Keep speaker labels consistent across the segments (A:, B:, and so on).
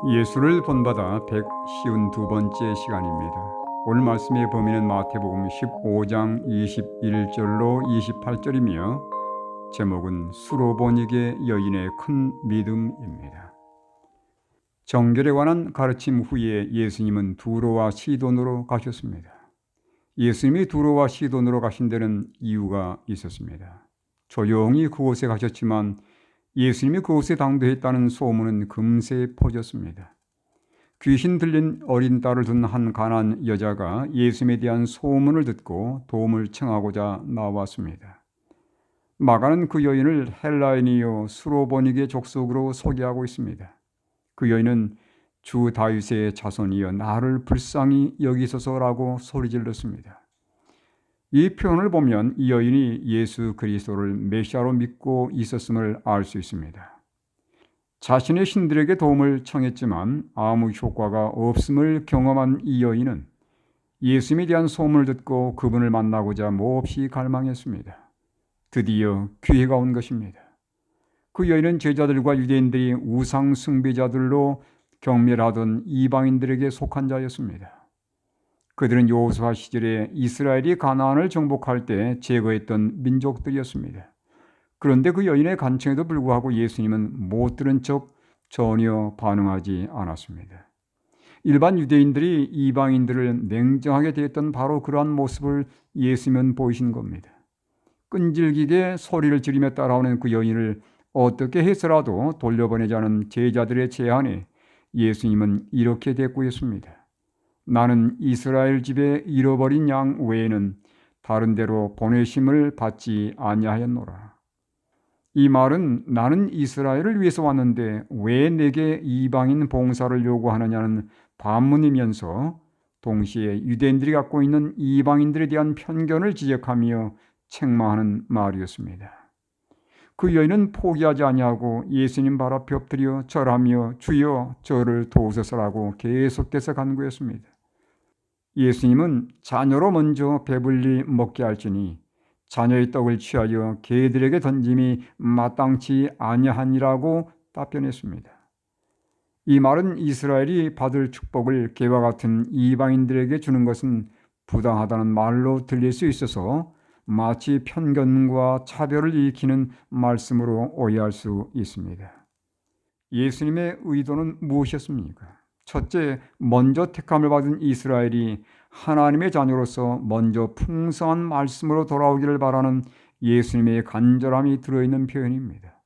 A: 예수를 본받아 152번째 시간입니다. 오늘 말씀의 범위는 마태복음 15장 21절로 28절이며 제목은 수로보니게 여인의 큰 믿음입니다. 정결에 관한 가르침 후에 예수님은 두로와 시돈으로 가셨습니다. 예수님이 두로와 시돈으로 가신 데는 이유가 있었습니다. 조용히 그곳에 가셨지만 예수님이 그곳에 당도했다는 소문은 금세 퍼졌습니다. 귀신 들린 어린 딸을 둔 한 가난한 여자가 예수님에 대한 소문을 듣고 도움을 청하고자 나왔습니다. 마가는 그 여인을 헬라인이요 수로보니게 족속으로 소개하고 있습니다. 그 여인은 주 다윗의 자손이여 나를 불쌍히 여기소서라고 소리질렀습니다. 이 표현을 보면 이 여인이 예수 그리스도를 메시아로 믿고 있었음을 알 수 있습니다. 자신의 신들에게 도움을 청했지만 아무 효과가 없음을 경험한 이 여인은 예수님에 대한 소문을 듣고 그분을 만나고자 몹시 갈망했습니다. 드디어 기회가 온 것입니다. 그 여인은 제자들과 유대인들이 우상 숭배자들로 경멸하던 이방인들에게 속한 자였습니다. 그들은 여호수아 시절에 이스라엘이 가나안을 정복할 때 제거했던 민족들이었습니다. 그런데 그 여인의 간청에도 불구하고 예수님은 못 들은 척 전혀 반응하지 않았습니다. 일반 유대인들이 이방인들을 냉정하게 대했던 바로 그러한 모습을 예수님은 보이신 겁니다. 끈질기게 소리를 지르며 따라오는 그 여인을 어떻게 해서라도 돌려보내자는 제자들의 제안에 예수님은 이렇게 대꾸했습니다. 나는 이스라엘 집에 잃어버린 양 외에는 다른 데로 보내심을 받지 아니하였노라. 이 말은 나는 이스라엘을 위해서 왔는데 왜 내게 이방인 봉사를 요구하느냐는 반문이면서 동시에 유대인들이 갖고 있는 이방인들에 대한 편견을 지적하며 책망하는 말이었습니다. 그 여인은 포기하지 아니하고 예수님 발 앞에 엎드려 절하며 주여 저를 도우소서라고 계속해서 간구했습니다. 예수님은 자녀로 먼저 배불리 먹게 할지니 자녀의 떡을 취하여 개들에게 던짐이 마땅치 아니하니라고 답변했습니다. 이 말은 이스라엘이 받을 축복을 개와 같은 이방인들에게 주는 것은 부당하다는 말로 들릴 수 있어서 마치 편견과 차별을 일으키는 말씀으로 오해할 수 있습니다. 예수님의 의도는 무엇이었습니까? 첫째, 먼저 택함을 받은 이스라엘이 하나님의 자녀로서 먼저 풍성한 말씀으로 돌아오기를 바라는 예수님의 간절함이 들어있는 표현입니다.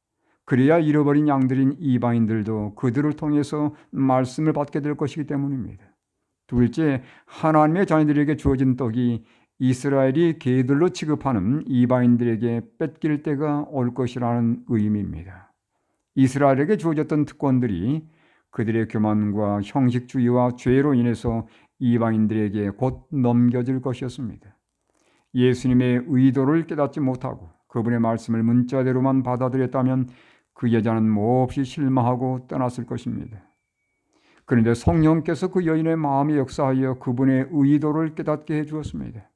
A: 그래야 잃어버린 양들인 이방인들도 그들을 통해서 말씀을 받게 될 것이기 때문입니다. 둘째, 하나님의 자녀들에게 주어진 떡이 이스라엘이 개들로 취급하는 이방인들에게 뺏길 때가 올 것이라는 의미입니다. 이스라엘에게 주어졌던 특권들이 그들의 교만과 형식주의와 죄로 인해서 이방인들에게 곧 넘겨질 것이었습니다. 예수님의 의도를 깨닫지 못하고 그분의 말씀을 문자대로만 받아들였다면 그 여자는 몹시 실망하고 떠났을 것입니다. 그런데 성령께서 그 여인의 마음에 역사하여 그분의 의도를 깨닫게 해주었습니다.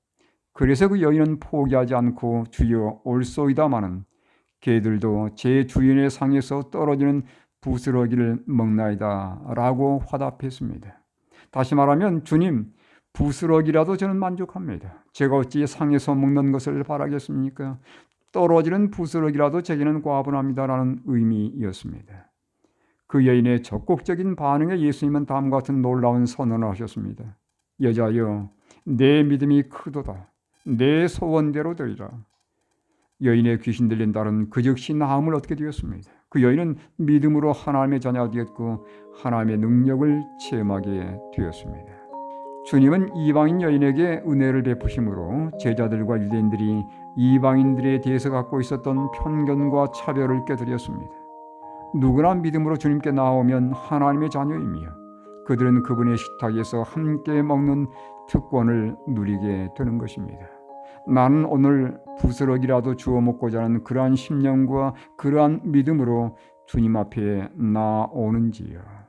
A: 그래서 그 여인은 포기하지 않고 주여 올소이다마는 개들도 제 주인의 상에서 떨어지는 부스러기를 먹나이다 라고 화답했습니다. 다시 말하면 주님, 부스러기라도 저는 만족합니다. 제가 어찌 상에서 먹는 것을 바라겠습니까? 떨어지는 부스러기라도 제게는 과분합니다라는 의미였습니다. 그 여인의 적극적인 반응에 예수님은 다음과 같은 놀라운 선언을 하셨습니다. 여자여, 내 믿음이 크도다. 내 소원대로 되리라. 여인의 귀신 들린 딸은 그 즉시 나음을 얻게 되었습니다. 그 여인은 믿음으로 하나님의 자녀가 되었고 하나님의 능력을 체험하게 되었습니다. 주님은 이방인 여인에게 은혜를 베푸심으로 제자들과 유대인들이 이방인들에 대해서 갖고 있었던 편견과 차별을 깨뜨렸습니다. 누구나 믿음으로 주님께 나오면 하나님의 자녀이며 그들은 그분의 식탁에서 함께 먹는 특권을 누리게 되는 것입니다. 나는 오늘 부스러기라도 주워 먹고자 하는 그러한 심령과 그러한 믿음으로 주님 앞에 나오는지요.